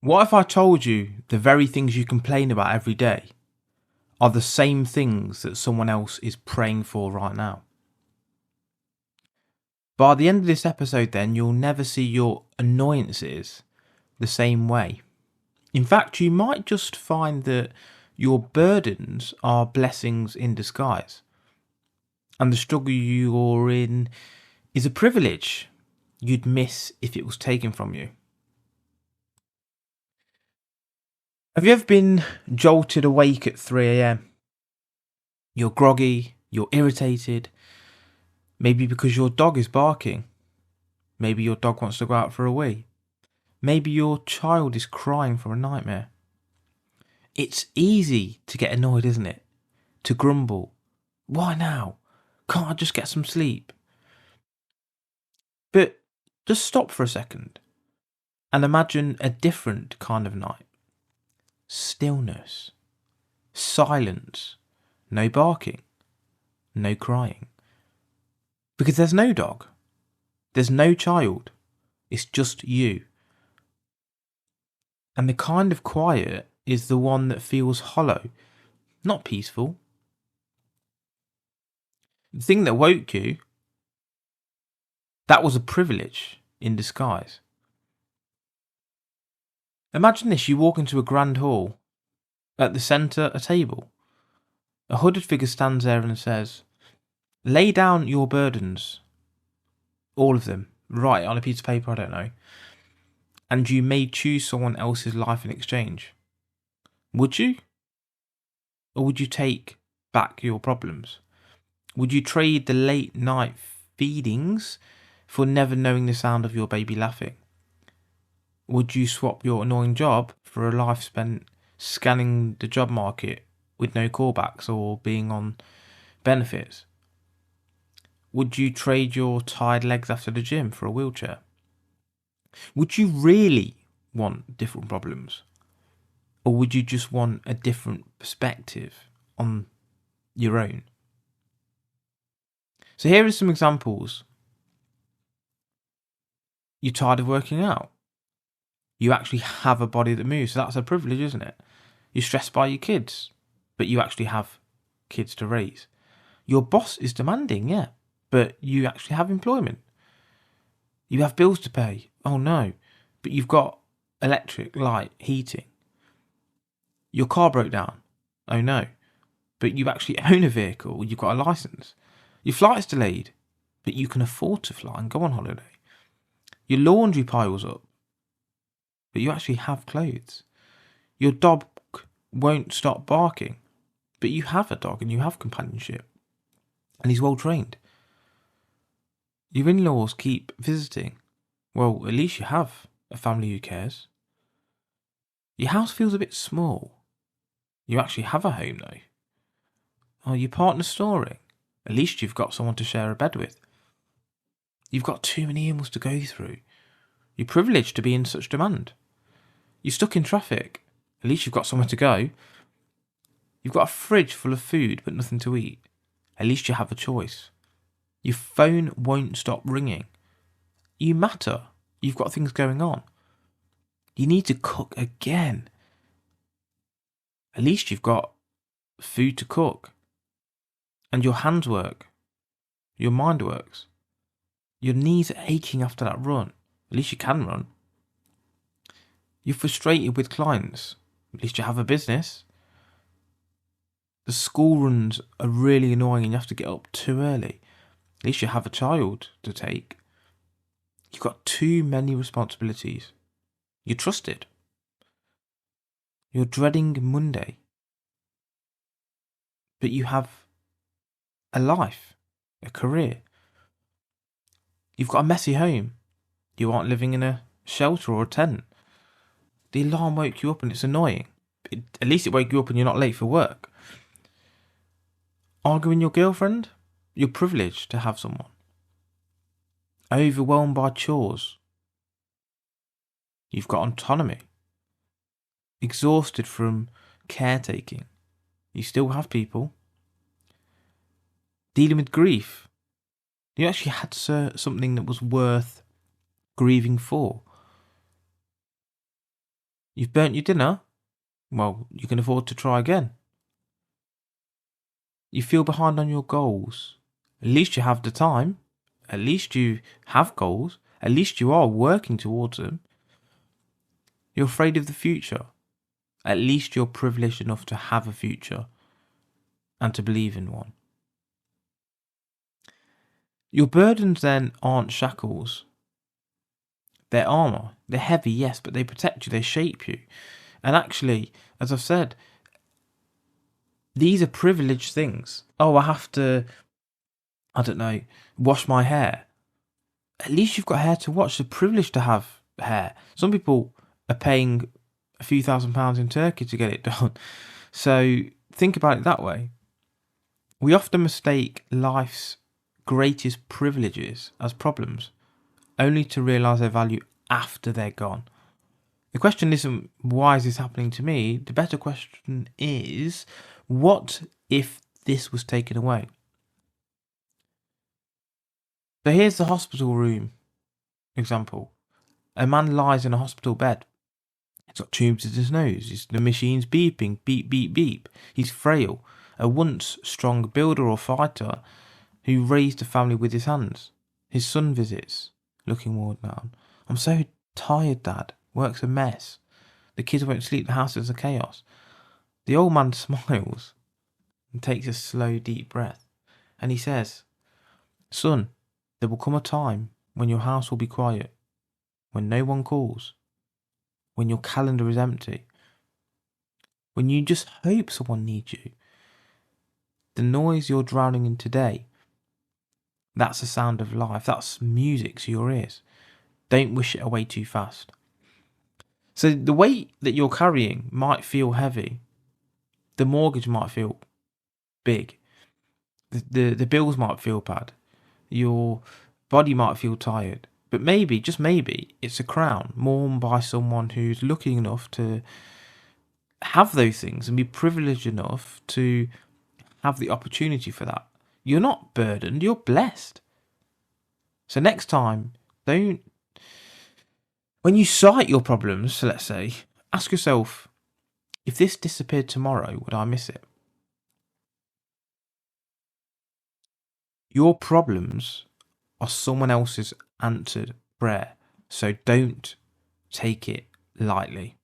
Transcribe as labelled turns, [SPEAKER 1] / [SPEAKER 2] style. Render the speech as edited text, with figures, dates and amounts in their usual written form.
[SPEAKER 1] What if I told you the very things you complain about every day are the same things that someone else is praying for right now? By the end of this episode, then, you'll never see your annoyances the same way. In fact, you might just find that your burdens are blessings in disguise. And the struggle you're in is a privilege you'd miss if it was taken from you. Have you ever been jolted awake at 3 a.m? You're groggy, you're irritated, maybe because your dog is barking. Maybe your dog wants to go out for a wee. Maybe your child is crying from a nightmare. It's easy to get annoyed, isn't it? To grumble. Why now? Can't I just get some sleep? But just stop for a second and imagine a different kind of night. Stillness. Silence. No barking. No crying. Because there's no dog. There's no child. It's just you. And the kind of quiet is the one that feels hollow, not peaceful. The thing that woke you, that was a privilege in disguise. Imagine this, you walk into a grand hall. At the centre, a table. A hooded figure stands there and says, "Lay down your burdens." All of them. Write it on a piece of paper, I don't know. And you may choose someone else's life in exchange. Would you? Or would you take back your problems? Would you trade the late night feedings for never knowing the sound of your baby laughing? Would you swap your annoying job for a life spent scanning the job market with no callbacks or being on benefits? Would you trade your tired legs after the gym for a wheelchair? Would you really want different problems? Or would you just want a different perspective on your own? So here are some examples. You're tired of working out. You actually have a body that moves, so that's a privilege, isn't it? You're stressed by your kids, but you actually have kids to raise. Your boss is demanding, yeah, but you actually have employment. You have bills to pay. Oh no, but you've got electric, light, heating. Your car broke down. Oh no, but you actually own a vehicle. You've got a license. Your flight's delayed, but you can afford to fly and go on holiday. Your laundry piles up, but you actually have clothes. Your dog won't stop barking, but you have a dog and you have companionship, and he's well trained. Your in-laws keep visiting. Well, at least you have a family who cares. Your house feels a bit small. You actually have a home though. Oh, your partner's snoring. At least you've got someone to share a bed with. You've got too many emails to go through. You're privileged to be in such demand. You're stuck in traffic. At least you've got somewhere to go. You've got a fridge full of food but nothing to eat. At least you have a choice. Your phone won't stop ringing. You matter. You've got things going on. You need to cook again. At least you've got food to cook. And your hands work. Your mind works. Your knees are aching after that run. At least you can run. You're frustrated with clients. At least you have a business. The school runs are really annoying and you have to get up too early. At least you have a child to take. You've got too many responsibilities. You're trusted. You're dreading Monday. But you have a life, a career. You've got a messy home. You aren't living in a shelter or a tent. The alarm woke you up and it's annoying. At least it woke you up and you're not late for work. Arguing your girlfriend? You're privileged to have someone. Overwhelmed by chores? You've got autonomy. Exhausted from caretaking? You still have people. Dealing with grief? You actually had something that was worth grieving for. You've burnt your dinner? Well, you can afford to try again. You feel behind on your goals? At least you have the time. At least you have goals. At least you are working towards them. You're afraid of the future? At least you're privileged enough to have a future and to believe in one. Your burdens then aren't shackles. They're armour. They're heavy, yes, but they protect you, they shape you. And actually, as I've said, these are privileged things. Oh, I have to, I don't know, wash my hair. At least you've got hair to wash. It's a privilege to have hair. Some people are paying a few £1,000s in Turkey to get it done. So think about it that way. We often mistake life's greatest privileges as problems, only to realise their value after they're gone. The question isn't, why is this happening to me? The better question is, what if this was taken away? So here's the hospital room example. A man lies in a hospital bed. He's got tubes in his nose. The machine's beeping, beep, beep, beep. He's frail, a once strong builder or fighter who raised a family with his hands. His son visits, looking worn down. I'm so tired, Dad. Work's a mess. The kids won't sleep. The house is a chaos. The old man smiles and takes a slow, deep breath. And he says, Son, there will come a time when your house will be quiet, when no one calls, when your calendar is empty, when you just hope someone needs you. The noise you're drowning in today, that's the sound of life. That's music to your ears. Don't wish it away too fast. So the weight that you're carrying might feel heavy. The mortgage might feel big. The bills might feel bad. Your body might feel tired. But maybe, just maybe, it's a crown worn by someone who's lucky enough to have those things and be privileged enough to have the opportunity for that. You're not burdened, you're blessed. So next time, when you cite your problems, let's say, ask yourself, if this disappeared tomorrow, would I miss it? Your problems are someone else's answered prayer, so don't take it lightly.